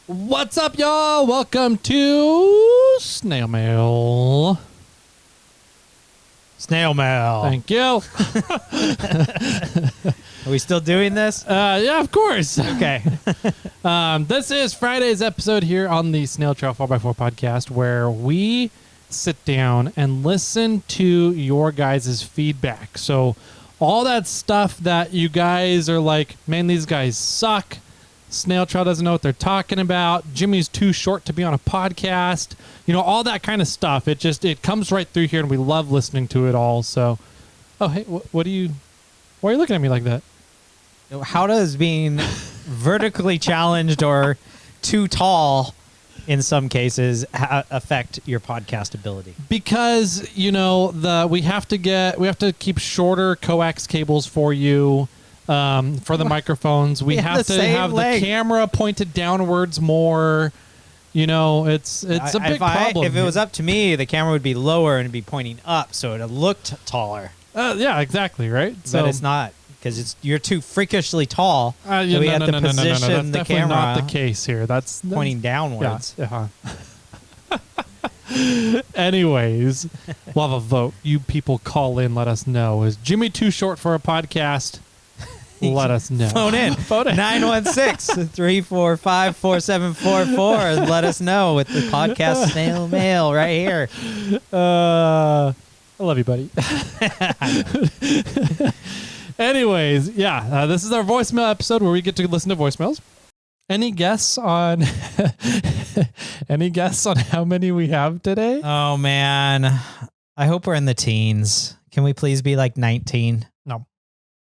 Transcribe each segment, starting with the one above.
What's up, y'all? Welcome to SnailMail. SnailMail. Thank you. Are we still doing this? Yeah, of course. Okay. This is Friday's episode here on the SnailTrail4x4 Podcast, where we sit down and listen to your guys' feedback. So all that stuff that you guys are like, man, these guys suck. Snail Trail doesn't know what they're talking about. Jimmy's too short to be on a podcast. You know, all that kind of stuff. It comes right through here, and we love listening to it all. So, oh, hey, why are you looking at me like that? How does being vertically challenged or too tall in some cases affect your podcast ability? Because, you know, we have to keep shorter coax cables for you. For the microphones, we have to have the camera pointed downwards more. You know, it's a big problem. If it was up to me, the camera would be lower and it'd be pointing up, so it looked taller. Yeah, exactly, right. But it's not, because you're too freakishly tall. So we have to position the camera. Not the case here. That's pointing downwards. Yeah. Anyways, we'll have a vote. You people call in. Let us know. Is Jimmy too short for a podcast? Let us know. Phone in. 916-345-4744 and let us know with the podcast snail mail right here. I love you, buddy. Anyways, yeah, this is our voicemail episode where we get to listen to voicemails. Any guess on how many we have today? Oh man, I hope we're in the teens. Can we please be like 19? No,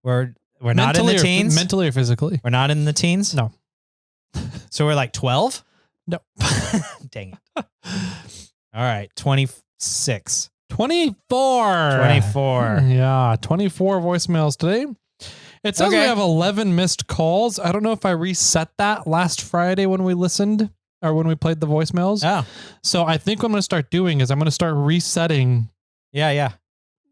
we're not in the teens? Mentally or physically? We're not in the teens? No. So we're like 12? No. Dang it. All right, 26. 24. 24. Yeah, 24 voicemails today. It says we have 11 missed calls. I don't know if I reset that last Friday when we listened or when we played the voicemails. Oh. So I think what I'm going to start doing is I'm going to start resetting. Yeah.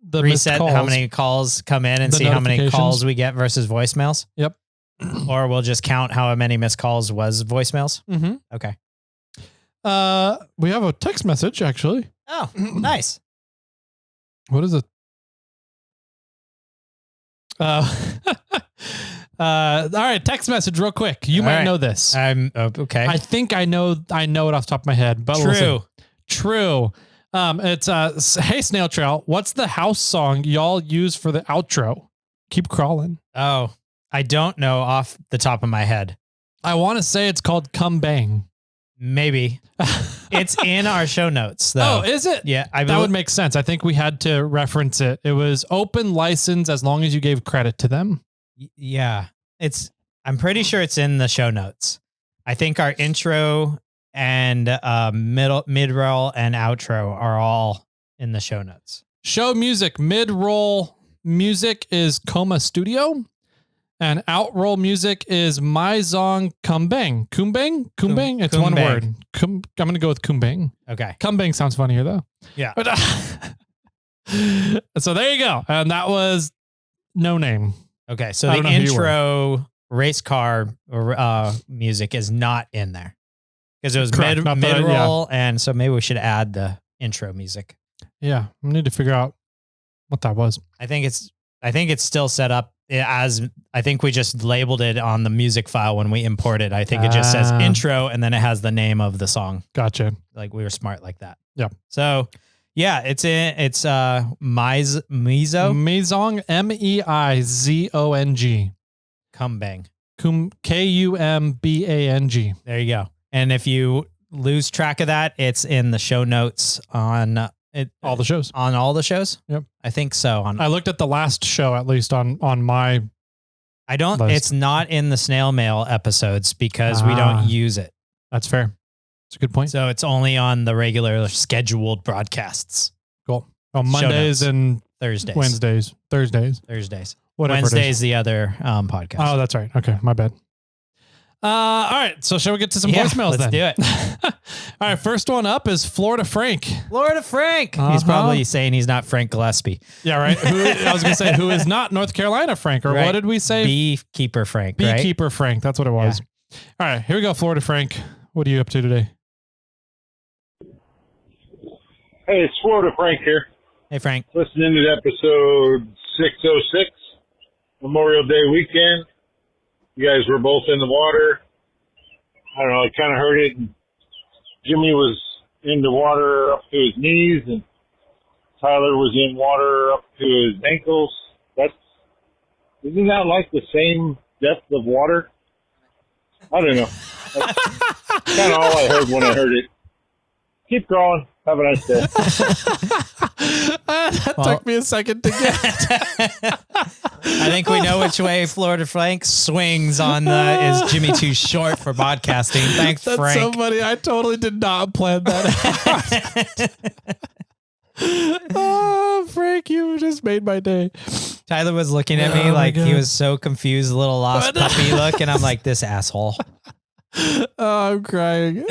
The reset how many calls come in and see how many calls we get versus voicemails. Yep. Or we'll just count how many missed calls was voicemails. Mm-hmm. Okay. We have a text message actually. Oh, nice. What is it? All right, text message real quick. You might know this. Okay. I think I know it off the top of my head, but True. It's hey Snail Trail, what's the house song y'all use for the outro? Keep crawling. Oh, I don't know off the top of my head. I want to say it's called Come Bang. Maybe. It's in our show notes though. Oh, is it? Yeah. That would make sense. I think we had to reference it. It was open license as long as you gave credit to them. Yeah. I'm pretty sure it's in the show notes. I think our intro and mid-roll and outro are all in the show notes. Show music, mid-roll music is Coma Studio, and out-roll music is My Zong Kumbang. Kumbang? It's one word. I'm going to go with Kumbang. Okay. Kumbang sounds funnier though. Yeah. So there you go. And that was No Name. Okay. So the intro race car music is not in there. Because it was mid-roll, and so maybe we should add the intro music. Yeah, I need to figure out what that was. I think it's still set up as, I think we just labeled it on the music file when we import it. I think it just says intro, and then it has the name of the song. Gotcha. Like we were smart like that. Yeah. So yeah, it's Meizong, Meizong. Kumbang. Kumbang. There you go. And if you lose track of that, it's in the show notes on all the shows. On all the shows? Yep. I think so. I looked at the last show, at least on my list. It's not in the snail mail episodes because we don't use it. That's fair. That's a good point. So it's only on the regular scheduled broadcasts. Cool. On Mondays and Thursdays. Wednesdays. Thursdays. Whatever. Wednesday's the other podcast. Oh, that's right. Okay. My bad. All right. So shall we get to some voicemails then? Let's do it. All right. First one up is Florida Frank. Florida Frank. He's probably saying he's not Frank Gillespie. Yeah, right. I was going to say, who is not North Carolina Frank, or what did we say? Beekeeper Frank. Beekeeper Frank. That's what it was. Yeah. All right. Here we go, Florida Frank. What are you up to today? Hey, it's Florida Frank here. Hey, Frank. Listening to episode 606, Memorial Day weekend. You guys were both in the water. I don't know, I kind of heard it. Jimmy was in the water up to his knees, and Tyler was in water up to his ankles. Isn't that like the same depth of water? I don't know. That's kind of all I heard when I heard it. Keep crawling. Have a nice day. That took me a second to get. I think we know which way Florida Frank swings on is Jimmy too short for podcasting. Thanks, That's Frank. so funny. I totally did not plan that out. Oh, Frank, you just made my day. Tyler was looking at me like he was so confused, a little lost puppy look, and I'm like, this asshole. Oh, I'm crying.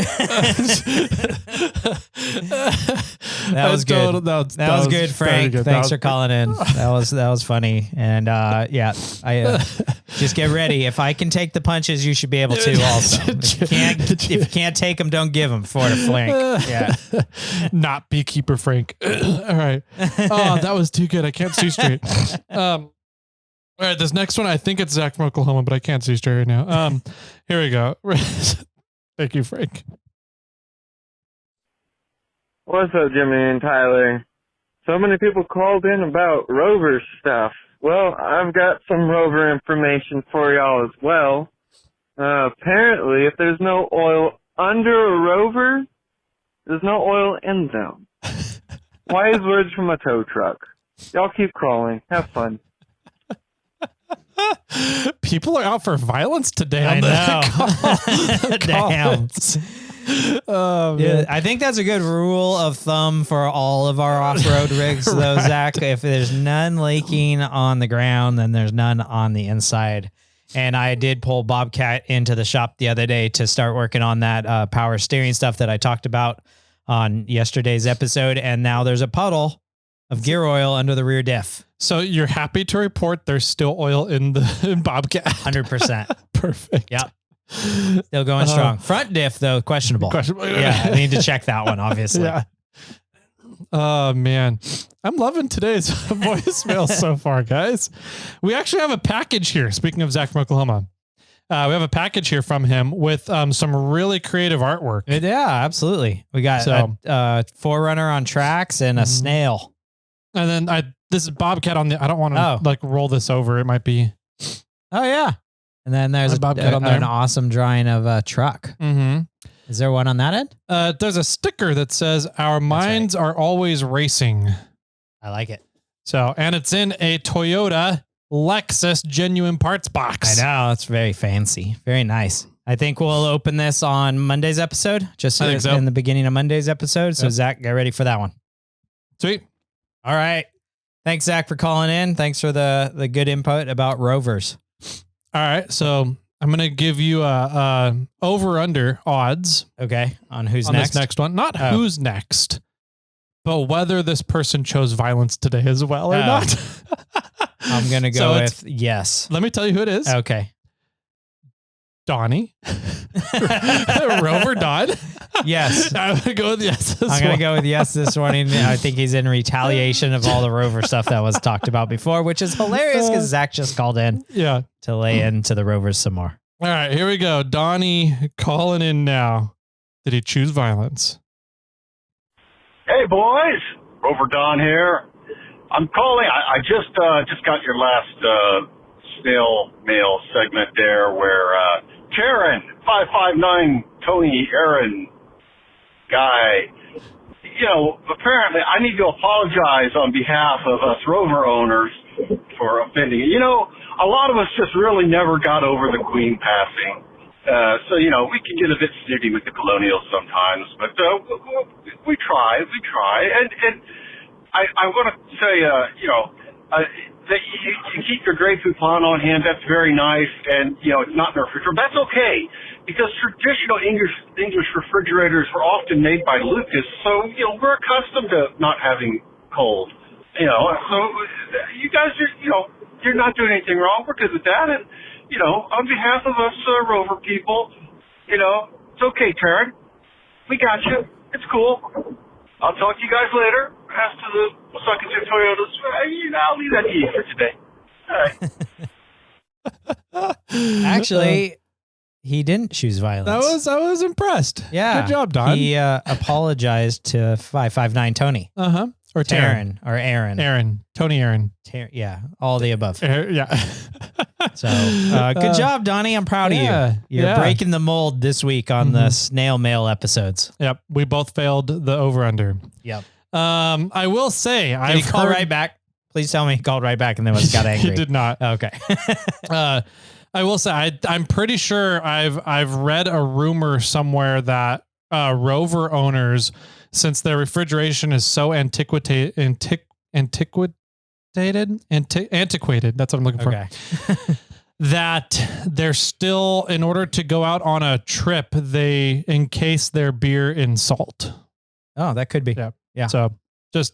That was good. That was good, Frank. Good. Thanks for calling in. That was funny. And yeah, I just get ready. If I can take the punches, you should be able to also. If you can't take them, don't give them. Florida Frank. Yeah. Not beekeeper Frank. All right. Oh, that was too good. I can't see straight. All right, this next one, I think it's Zach from Oklahoma, but I can't see straight right now. Here we go. Thank you, Frank. What's up, Jimmy and Tyler? So many people called in about Rover stuff. Well, I've got some Rover information for y'all as well. Apparently, if there's no oil under a Rover, there's no oil in them. Wise words from a tow truck. Y'all keep crawling. Have fun. People are out for violence today. I know. Damn. Oh, yeah, I think that's a good rule of thumb for all of our off-road rigs, though, right. Zach. If there's none leaking on the ground, then there's none on the inside. And I did pull Bobcat into the shop the other day to start working on that power steering stuff that I talked about on yesterday's episode. And now there's a puddle of gear oil under the rear diff. So you're happy to report there's still oil in Bobcat? 100%. Perfect. Yep. Still going strong. Front diff, though, questionable. Yeah, I need to check that one, obviously. Yeah. Oh, man. I'm loving today's voicemail so far, guys. We actually have a package here. Speaking of Zach from Oklahoma, we have a package here from him with some really creative artwork. Yeah, absolutely. We got a Forerunner on tracks and a snail. And then this is Bobcat on the, I don't want to like roll this over. It might be. Oh, yeah. And then there's Bobcat on there. An awesome drawing of a truck. Mm-hmm. Is there one on that end? There's a sticker that says, "Our minds are always racing." I like it. So, and it's in a Toyota Lexus genuine parts box. I know. It's very fancy. Very nice. I think we'll open this on Monday's episode, just in the beginning of Monday's episode. So, Zach, get ready for that one. Sweet. All right. Thanks, Zach, for calling in. Thanks for the good input about Rovers. All right. So I'm going to give you a over-under odds. Okay. On who's on next? This next one. Not who's next, but whether this person chose violence today as well or not. I'm going to go with yes. Let me tell you who it is. Okay. Donnie. Rover Don. Yes. I'm going to go with yes. I'm going to go with yes this morning. I think he's in retaliation of all the Rover stuff that was talked about before, which is hilarious because Zach just called in to lay into the Rovers some more. All right, here we go. Donnie calling in now. Did he choose violence? Hey, boys. Rover Don here. I'm calling. I just got your last SnailMail segment there where Karen, 559 Tony Aaron guy, apparently I need to apologize on behalf of us Rover owners for offending. A lot of us just really never got over the Queen passing. So, we can get a bit snitty with the Colonials sometimes, but we try. And I want to say, that you keep your Grey Poupon on hand. That's very nice, and it's not in the refrigerator. That's okay, because traditional English refrigerators were often made by Lucas, so we're accustomed to not having cold. So you guys are you're not doing anything wrong. We're good with that, and on behalf of us Rover people, It's okay, Turd. We got you. It's cool. I'll talk to you guys later. As to the sucking to Toyotas, I'll leave that to you for today. All right. Actually, he didn't choose violence. I was impressed. Yeah. Good job, Don. He apologized to 559 Tony. Or Taryn. Aaron. Tony Aaron. Yeah. All the above. Yeah. So good job, Donnie. I'm proud of you. You're breaking the mold this week on the snail mail episodes. Yep. We both failed the over under. Yep. I will say, I called right back. Please tell me he called right back and then got angry. He did not. Okay. I will say I'm pretty sure I've read a rumor somewhere that Rover owners, since their refrigeration is so antiquated. That's what I'm looking for. Okay. That they're still, in order to go out on a trip, they encase their beer in salt. Oh, that could be. Yeah. So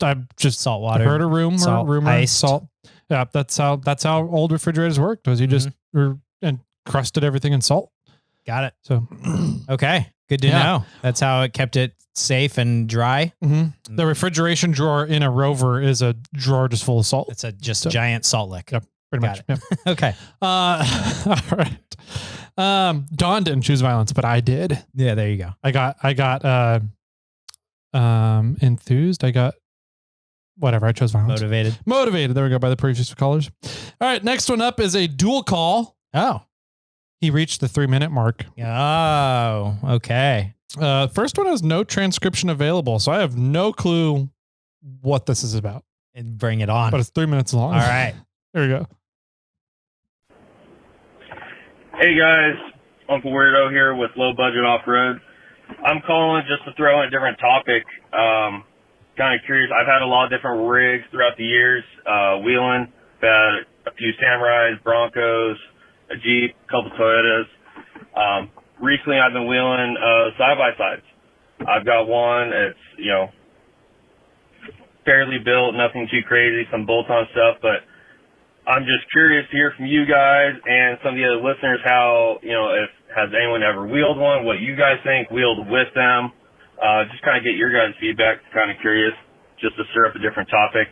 I've just salt water. Heard a rumor, iced. salt. Yeah, that's how old refrigerators worked. Was you just crusted everything in salt. Got it. So okay, good to know. That's how it kept it safe and dry. Mm-hmm. The refrigeration drawer in a Rover is a drawer just full of salt. It's a giant salt lick. Yep, pretty much. Yep. Okay. All right. Dawn didn't choose violence, but I did. Yeah, there you go. I got enthused. I got whatever. I chose violence. Motivated. There we go. By the previous callers. All right. Next one up is a dual call. Oh. He reached the 3-minute mark. Oh, okay. First one has no transcription available, so I have no clue what this is about. And bring it on. But it's 3 minutes long. All right. There we go. Hey guys, Uncle Weirdo here with Low Budget Off-Road. I'm calling just to throw in a different topic. Kind of curious. I've had a lot of different rigs throughout the years, wheeling. I've had a few Samurais, Broncos, a Jeep, a couple Toyotas. Recently I've been wheeling side-by-sides. I've got one. It's, fairly built, nothing too crazy, some bolt-on stuff, but I'm just curious to hear from you guys and some of the other listeners how, if has anyone ever wheeled one, what you guys think, wheeled with them. Just kind of get your guys' feedback. Kind of curious, just to stir up a different topic.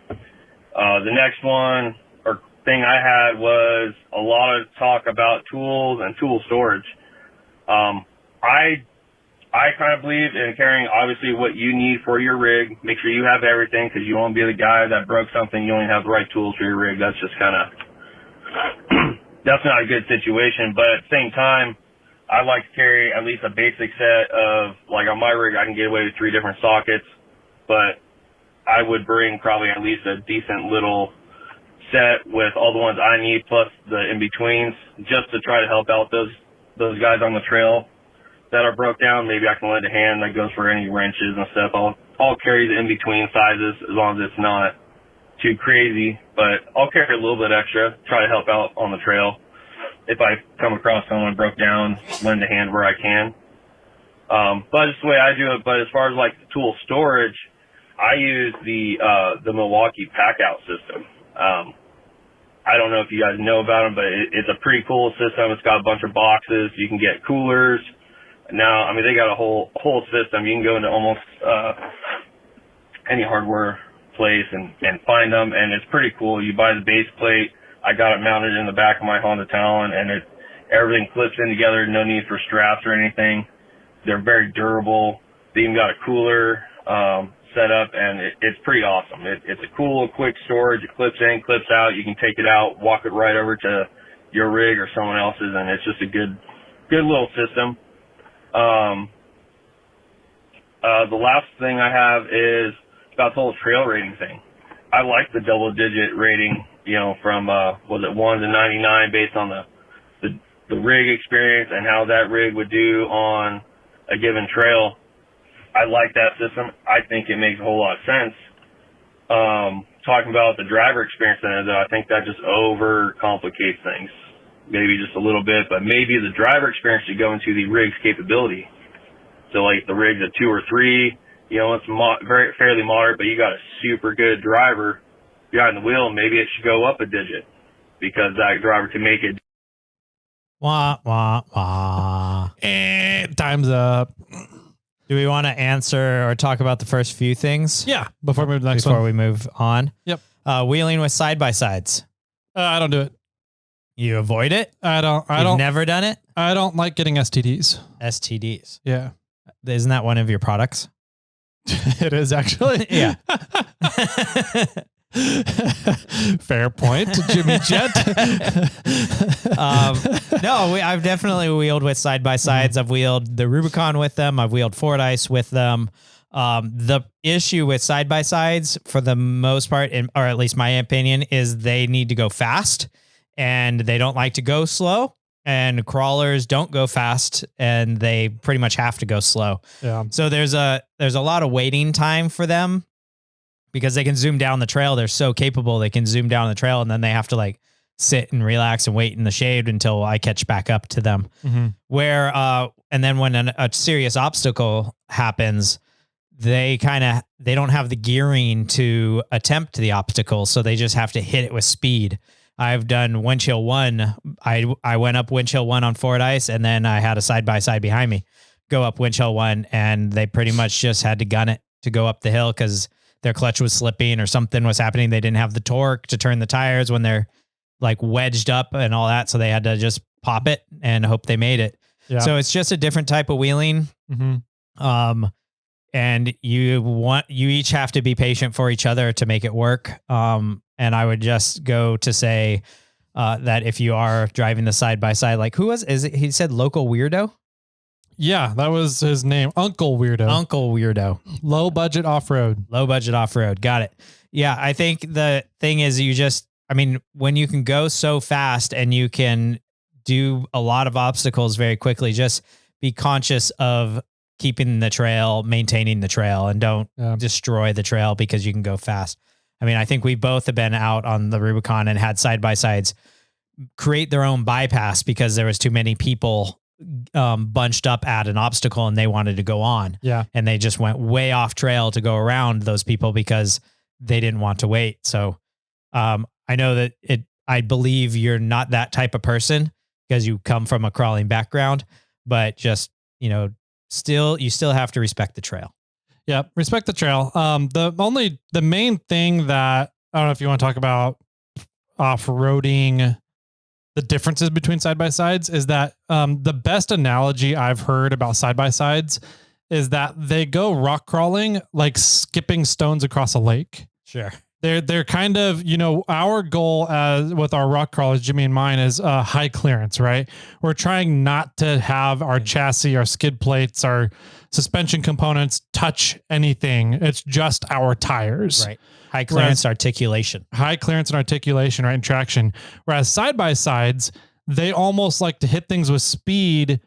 The next one or thing I had was a lot of talk about tools and tool storage. I kind of believe in carrying obviously what you need for your rig. Make sure you have everything, because you won't be the guy that broke something. You only have the right tools for your rig. That's just kind of that's not a good situation. But at the same time, I like to carry at least a basic set of, like on my rig, I can get away with 3 different sockets, but I would bring probably at least a decent little set with all the ones I need plus the in-betweens, just to try to help out those guys on the trail that are broke down. Maybe I can lend a hand. That goes for any wrenches and stuff. I'll carry the in-between sizes as long as it's not too crazy, but I'll carry a little bit extra, try to help out on the trail. If I come across someone broke down, lend a hand where I can. But it's the way I do it. But as far as like the tool storage, I use the Milwaukee pack-out system. I don't know if you guys know about them, but it's a pretty cool system. It's got a bunch of boxes. You can get coolers. Now, I mean, they got a whole system. You can go into almost any hardware place and find them, and it's pretty cool. You buy the base plate. I got it mounted in the back of my Honda Talon, and everything clips in together. No need for straps or anything. They're very durable. They even got a cooler set up, and it's pretty awesome. It's a cool, quick storage. It clips in, clips out. You can take it out, walk it right over to your rig or someone else's, and it's just a good little system. The last thing I have is about the whole trail rating thing. I like the double-digit rating, from was it 1 to 99 based on the rig experience and how that rig would do on a given trail. I like that system. I think it makes a whole lot of sense. Talking about the driver experience in it, though, I think that just overcomplicates things. Maybe just a little bit, but maybe the driver experience should go into the rig's capability. So like the rig's a 2 or 3, it's fairly moderate, but you got a super good driver behind the wheel, maybe it should go up a digit because that driver can make it. Wah, wah, wah. Time Time's up. Do we want to answer or talk about the first few things? Yeah. Before we move to the next Before one. we move on. Yep. Wheeling with side-by-sides. I don't do it. You avoid it? You've never done it? I don't like getting STDs. STDs. Yeah. Isn't that one of your products? It is actually. Yeah. Fair point, Jimmy Jet. No, I've definitely wheeled with side-by-sides. I've wheeled the Rubicon with them. I've wheeled Ford Ice with them. The issue with side-by-sides, for the most part, or at least my opinion, is they need to go fast, and they don't like to go slow. And crawlers don't go fast, and they pretty much have to go slow. Yeah. So there's a lot of waiting time for them because they can zoom down the trail. They're so capable. They can zoom down the trail, and then they have to like sit and relax and wait in the shade until I catch back up to them. Mm-hmm. And then when a serious obstacle happens, they don't have the gearing to attempt the obstacle. So they just have to hit it with speed. I've done Winch Hill 1. I went up Winch Hill 1 on Ford Ice, and then I had a side-by-side behind me go up Winch Hill 1, and they pretty much just had to gun it to go up the hill because their clutch was slipping or something was happening. They didn't have the torque to turn the tires when they're like wedged up and all that. So they had to just pop it and hope they made it. Yeah. So it's just a different type of wheeling. Mm-hmm. And you each have to be patient for each other to make it work. And I would just go to say that if you are driving the side-by-side, like he said Local Weirdo? Yeah, that was his name. Uncle Weirdo. Uncle Weirdo. Low budget off-road. Low budget off-road. Got it. Yeah, I think the thing is when you can go so fast and you can do a lot of obstacles very quickly, just be conscious of keeping the trail, maintaining the trail, and don't destroy the trail because you can go fast. I mean, I think we both have been out on the Rubicon and had side-by-sides create their own bypass because there was too many people bunched up at an obstacle and they wanted to go on. Yeah. And they just went way off trail to go around those people because they didn't want to wait. So I know that I believe you're not that type of person because you come from a crawling background, but just, you still have to respect the trail. Yeah, respect the trail. The main thing that I don't know if you want to talk about off-roading, the differences between side-by-sides is that the best analogy I've heard about side-by-sides is that they go rock crawling like skipping stones across a lake. Sure. They're kind of, our goal with our rock crawlers, Jimmy and mine, is high clearance, right? We're trying not to have our chassis, our skid plates, our suspension components touch anything. It's just our tires. Right. High clearance articulation. High clearance and articulation, right? And traction. Whereas side-by-sides, they almost like to hit things with speed,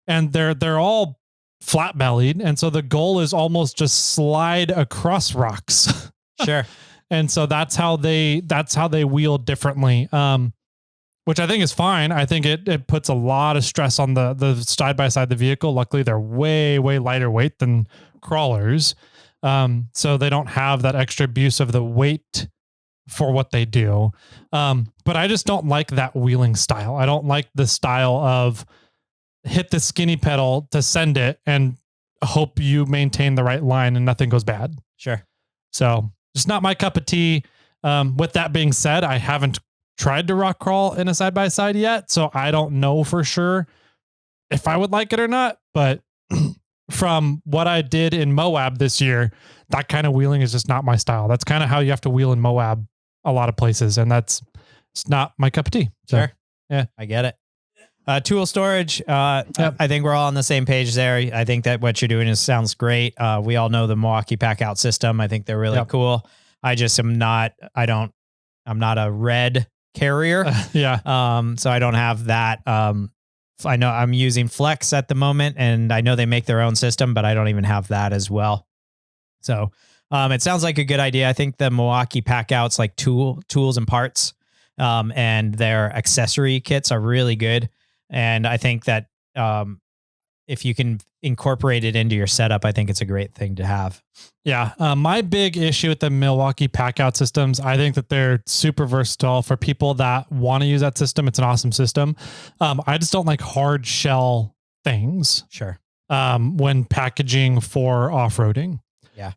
and they're all flat-bellied. And so the goal is almost just slide across rocks. Sure. And so that's how they wheel differently, which I think is fine. I think it puts a lot of stress on the side-by-side of the vehicle. Luckily, they're way, way lighter weight than crawlers. So they don't have that extra abuse of the weight for what they do. But I just don't like that wheeling style. I don't like the style of hit the skinny pedal to send it and hope you maintain the right line and nothing goes bad. Sure. So it's not my cup of tea. With that being said, I haven't tried to rock crawl in a side-by-side yet, so I don't know for sure if I would like it or not. But from what I did in Moab this year, that kind of wheeling is just not my style. That's kind of how you have to wheel in Moab a lot of places, and it's not my cup of tea. So, sure. Yeah, I get it. Tool storage. Yep. I think we're all on the same page there. I think that what you're doing sounds great. We all know the Milwaukee pack out system. I think they're really cool. I just am not, I'm not a red carrier. So I don't have that. I know I'm using Flex at the moment, and I know they make their own system, but I don't even have that as well. So it sounds like a good idea. I think the Milwaukee pack outs, like tools and parts, and their accessory kits are really good. And I think that if you can incorporate it into your setup, I think it's a great thing to have. Yeah. My big issue with the Milwaukee pack out systems, I think that they're super versatile for people that want to use that system. It's an awesome system. I just don't like hard shell things. Sure. when packaging for off-roading. Yeah.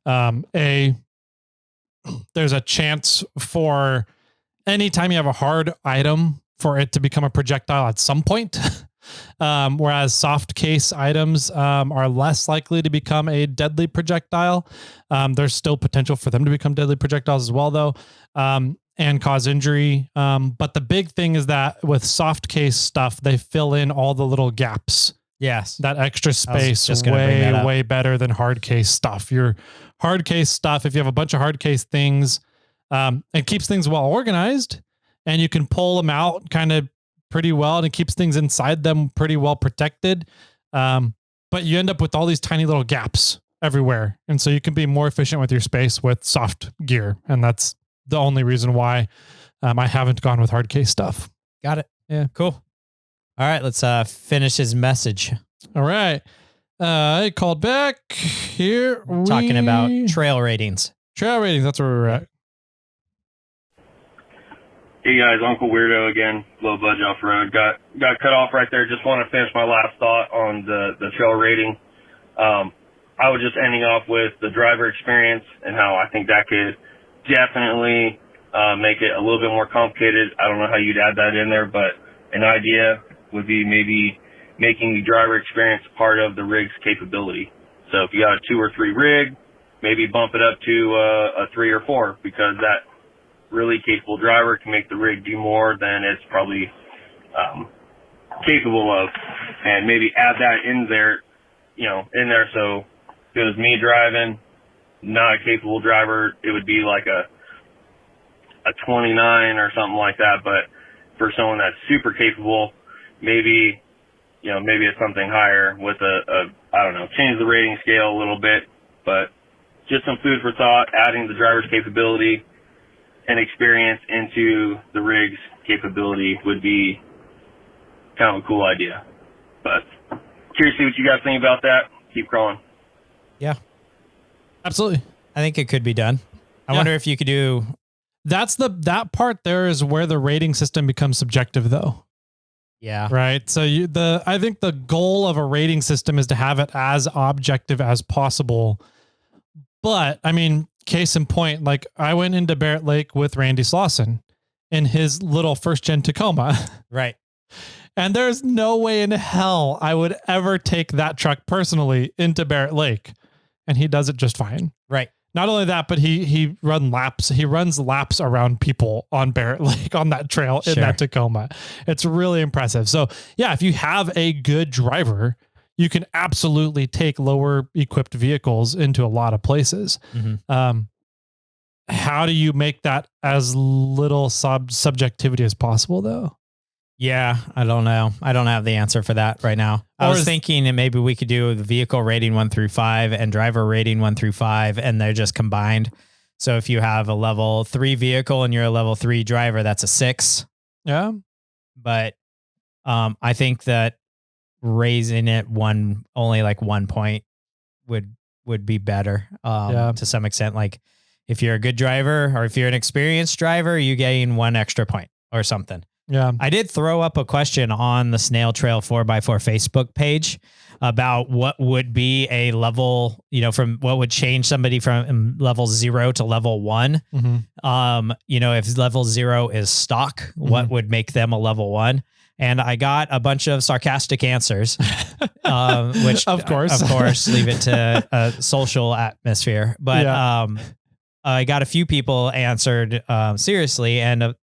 There's a chance for anytime you have a hard item for it to become a projectile at some point. Whereas soft case items are less likely to become a deadly projectile. There's still potential for them to become deadly projectiles as well, though, and cause injury. But the big thing is that with soft case stuff, they fill in all the little gaps. Yes. That extra space just gonna bring that up. way better than hard case stuff. Your hard case stuff, if you have a bunch of hard case things, it keeps things well organized and you can pull them out kind of pretty well and it keeps things inside them pretty well protected. But you end up with all these tiny little gaps everywhere. And so you can be more efficient with your space with soft gear. And that's the only reason why I haven't gone with hard case stuff. Got it. Yeah. Cool. All right, let's finish his message. All right. I called back here. Talking about trail ratings. Trail ratings. That's where we're at. Hey guys, Uncle Weirdo again. Low budget off road. Got cut off right there. Just want to finish my last thought on the trail rating. I was just ending off with the driver experience and how I think that could definitely make it a little bit more complicated. I don't know how you'd add that in there, but an idea would be maybe making the driver experience part of the rig's capability. So if you got a 2 or 3 rig, maybe bump it up to a 3 or 4, because that really capable driver can make the rig do more than it's probably capable of, and maybe add that in there, so if it was me driving, not a capable driver, it would be like a 29 or something like that. But for someone that's super capable, maybe it's something higher with I don't know, change the rating scale a little bit. But just some food for thought, adding the driver's capability and experience into the rig's capability would be kind of a cool idea. But curious to see what you guys think about that. Keep crawling. Yeah. Absolutely. I think it could be done. I wonder if you could do... That part there is where the rating system becomes subjective, though. Yeah. Right. So I think the goal of a rating system is to have it as objective as possible. But I mean, case in point, like I went into Barrett Lake with Randy Slauson in his little first gen Tacoma. Right. And there's no way in hell I would ever take that truck personally into Barrett Lake. And he does it just fine. Right. Not only that, but he runs laps around people on Barrett Lake on that trail in that Tacoma. It's really impressive. So yeah, if you have a good driver, you can absolutely take lower equipped vehicles into a lot of places. Mm-hmm. How do you make that as little subjectivity as possible, though? Yeah, I don't know. I don't have the answer for that right now. I was thinking that maybe we could do the vehicle rating 1 through 5 and driver rating 1 through 5, and they're just combined. So if you have a level 3 vehicle and you're a level 3 driver, that's a 6. Yeah. But I think that raising it only like 1 point would be better to some extent. Like if you're a good driver or if you're an experienced driver, you gain 1 extra point or something. Yeah. I did throw up a question on the SnailTrail4x4 Facebook page about what would be a level, from what would change somebody from level 0 to level 1. Mm-hmm. If level 0 is stock, what would make them a level 1? And I got a bunch of sarcastic answers, which of course, leave it to a social atmosphere. But I got a few people answered seriously, and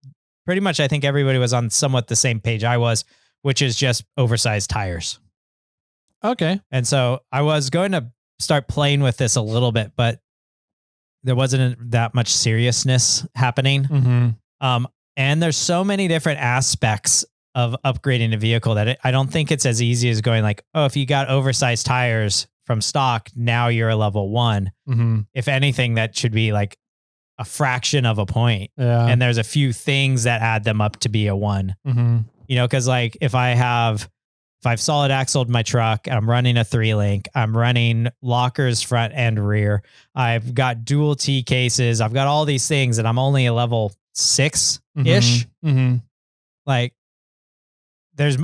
pretty much I think everybody was on somewhat the same page I was, which is just oversized tires. Okay. And so I was going to start playing with this a little bit, but there wasn't that much seriousness happening. Mm-hmm. And there's so many different aspects of upgrading a vehicle that I don't think it's as easy as going like, oh, if you got oversized tires from stock, now you're a level 1. Mm-hmm. If anything, that should be like a fraction of a point. Yeah. And there's a few things that add them up to be a 1. Mm-hmm. Cause like if I've solid axled my truck, I'm running a 3-link, I'm running lockers front and rear, I've got dual T cases, I've got all these things, and I'm only a level 6-ish. Mm-hmm. Like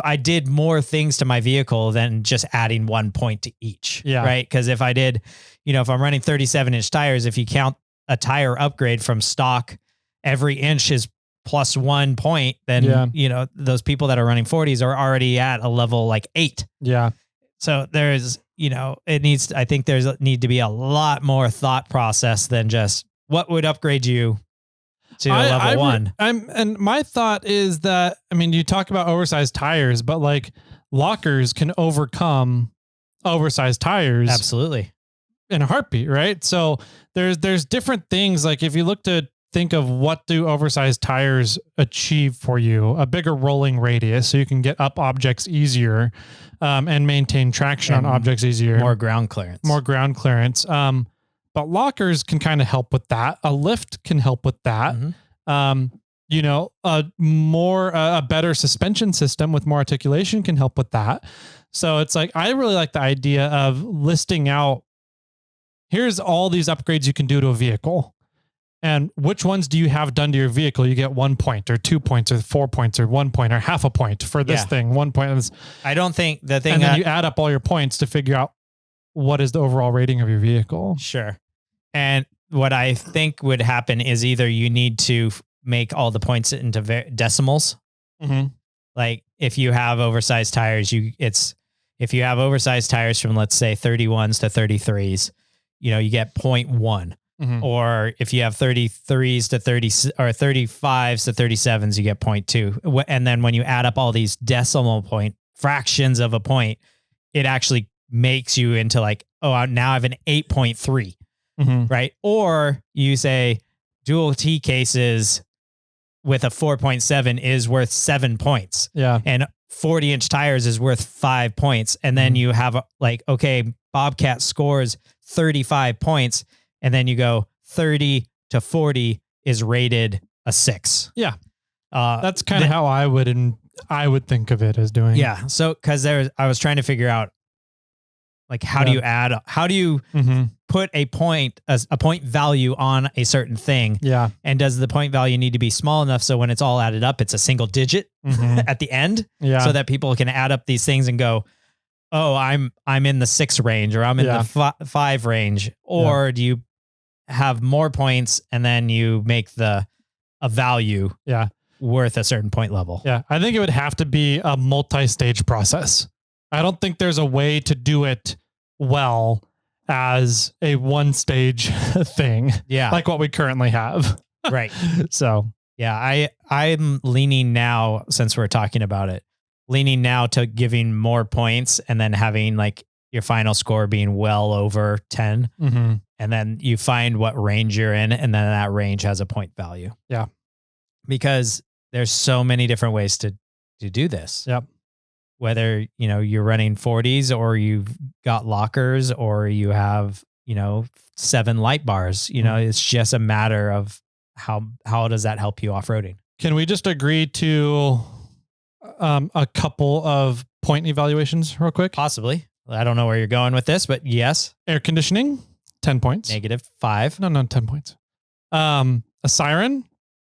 I did more things to my vehicle than just adding 1 point to each. Yeah. Right. Because if I did, if I'm running 37-inch tires, if you count a tire upgrade from stock, every inch is plus 1 point, then, those people that are running 40s are already at a level like 8. Yeah. So there's, I think there's need to be a lot more thought process than just what would upgrade you to level 1. And my thought is that, you talk about oversized tires, but like lockers can overcome oversized tires. Absolutely. In a heartbeat, right? So there's different things. Like if you look to think of what do oversized tires achieve for you, a bigger rolling radius so you can get up objects easier and maintain traction on objects easier. More ground clearance. But lockers can kind of help with that. A lift can help with that. A better suspension system with more articulation can help with that. So it's like, I really like the idea of listing out, here's all these upgrades you can do to a vehicle. And which ones do you have done to your vehicle? You get 1 point or 2 points or 4 points or 1 point or half a point for this thing. 1 point. I don't think the thing. And then you add up all your points to figure out what is the overall rating of your vehicle. Sure. And what I think would happen is either you need to make all the points into decimals. Mm-hmm. Like if you have oversized tires, if you have oversized tires from, let's say 31s to 33s, you get 0.1. Mm-hmm. Or if you have 33s to 30 or 35s to 37s, you get 0.2. And then when you add up all these decimal point fractions of a point, it actually makes you into like, oh, now I have an 8.3. Mm-hmm. Right. Or you say dual T cases with a 4.7 is worth 7 points. Yeah. And 40-inch tires is worth 5 points. And then you have okay, Bobcat scores 35 points. And then you go 30 to 40 is rated a 6. Yeah. That's kind of how I would think of it as doing. Yeah. So, cause I was trying to figure out like, how do you put a point value on a certain thing? Yeah. And does the point value need to be small enough so when it's all added up, it's a single digit at the end? Yeah. So that people can add up these things and go, oh, I'm in the 6 range, or I'm in the 5 range. Or do you have more points and then you make a value worth a certain point level? Yeah. I think it would have to be a multi-stage process. I don't think there's a way to do it well as a one-stage thing. Yeah. Like what we currently have. Right. So yeah, I'm leaning now, since we're talking about it, to giving more points and then having like your final score being well over 10. Mm-hmm. And then you find what range you're in, and then that range has a point value. Yeah. Because there's so many different ways to do this. Yep. Whether, you're running 40s or you've got lockers or you have, 7 light bars, it's just a matter of how does that help you off-roading? Can we just agree to a couple of point evaluations real quick? Possibly. I don't know where you're going with this, but yes. Air conditioning, 10 points. -5. No, 10 points. A siren,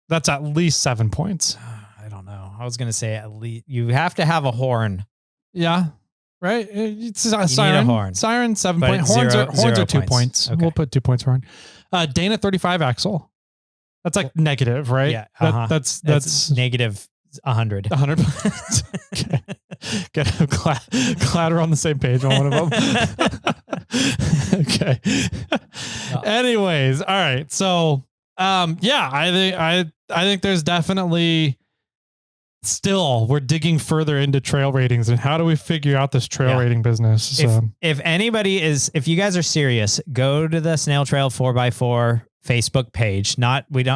that's at least 7 points. I don't know. I was going to say at least you have to have a horn. Yeah. Right. It's a you siren. Need a horn. Siren, 7 But points. Horns are 2 points. Okay. We'll put 2 points for horn. Dana 35 axle. That's like negative, right? Yeah. That's -100. 100 points. Okay. Glad we're on the same page on one of them. Okay. Anyways, all right. So, I think there's definitely still we're digging further into trail ratings and how do we figure out this trail rating business. So if you guys are serious, go to the SnailTrail4x4 Facebook page.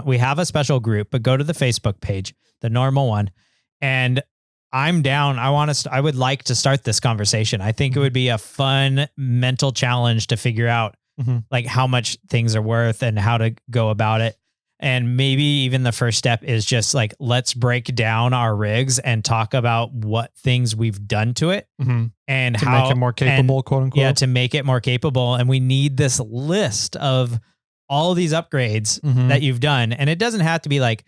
We have a special group, but go to the Facebook page, the normal one. And I'm down. I would like to start this conversation. I think it would be a fun mental challenge to figure out like how much things are worth and how to go about it. And maybe even the first step is just like, let's break down our rigs and talk about what things we've done to it and to how make it more capable, quote unquote. Yeah, to make it more capable. And we need this list of all these upgrades that you've done. And it doesn't have to be like,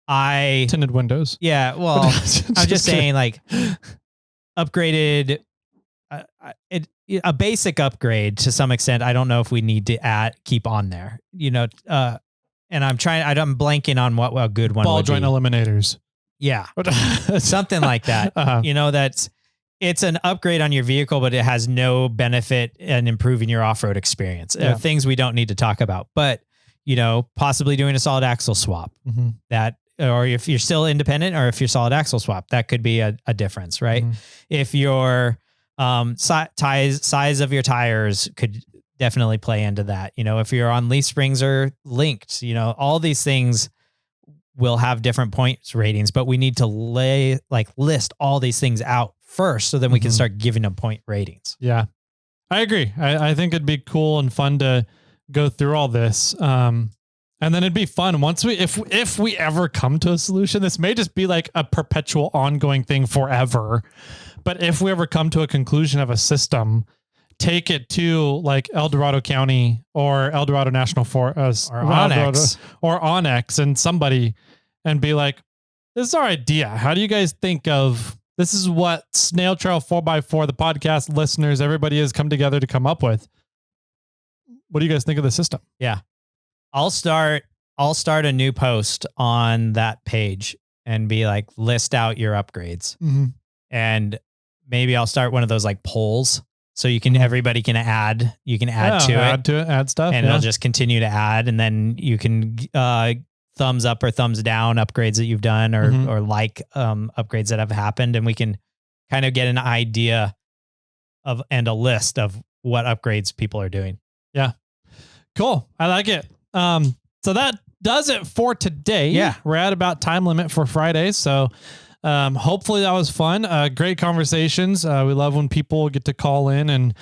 tinted windows. Yeah, well, I'm just saying, like, upgraded, a basic upgrade to some extent. I don't know if we need to keep on there, and I'm blanking on what a good one ball would joint be. eliminators. Yeah, something like that. It's an upgrade on your vehicle, but it has no benefit in improving your off-road experience. Things we don't need to talk about, but possibly doing a solid axle swap that. Or if you're still independent, or if you're solid axle swap, that could be a difference, right? If your size of your tires could definitely play into that. If you're on leaf springs or linked, all these things will have different points ratings, but we need to list all these things out first, so then we can start giving them point ratings. Yeah, I agree. I think it'd be cool and fun to go through all this. And then it'd be fun once if we ever come to a solution. This may just be like a perpetual ongoing thing forever. But if we ever come to a conclusion of a system, take it to like El Dorado County or El Dorado National Forest or Onyx and somebody, and be like, this is our idea. How do you guys think of this? Is what Snail Trail 4x4, the podcast listeners, everybody has come together to come up with. What do you guys think of the system? Yeah. I'll start a new post on that page and be like, list out your upgrades. And maybe I'll start one of those like polls, so everybody can add, add stuff, and it'll just continue to add. And then you can, thumbs up or thumbs down upgrades that you've done, or upgrades that have happened. And we can kind of get an idea and a list of what upgrades people are doing. Yeah. Cool. I like it. So that does it for today. Yeah. We're at about time limit for Friday. So, hopefully that was fun. Great conversations. We love when people get to call in and,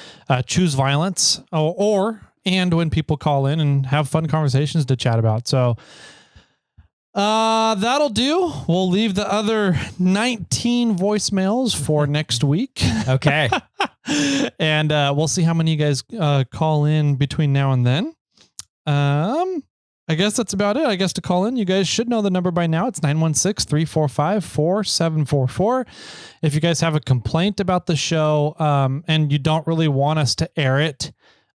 choose violence and when people call in and have fun conversations to chat about. So, that'll do. We'll leave the other 19 voicemails for next week. Okay. And, we'll see how many of you guys, call in between now and then. I guess that's about it. I guess to call in, you guys should know the number by now. It's 916-345-4744. If you guys have a complaint about the show, and you don't really want us to air it,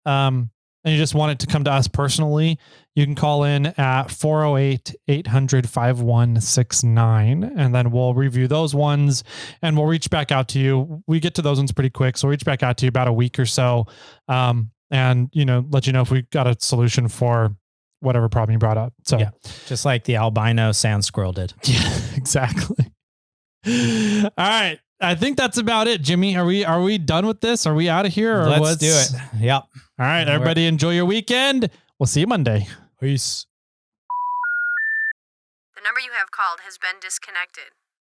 and you just want it to come to us personally, you can call in at 408-800-5169, and then we'll review those ones and we'll reach back out to you. We get to those ones pretty quick. So we'll reach back out to you about a week or so. And, let you know if we got a solution for whatever problem you brought up. So yeah, just like the albino sand squirrel did. Yeah, exactly. All right. I think that's about it, Jimmy. Are we done with this? Are we out of here? Or Let's do it. Yep. All right, everybody, enjoy your weekend. We'll see you Monday. Peace. The number you have called has been disconnected.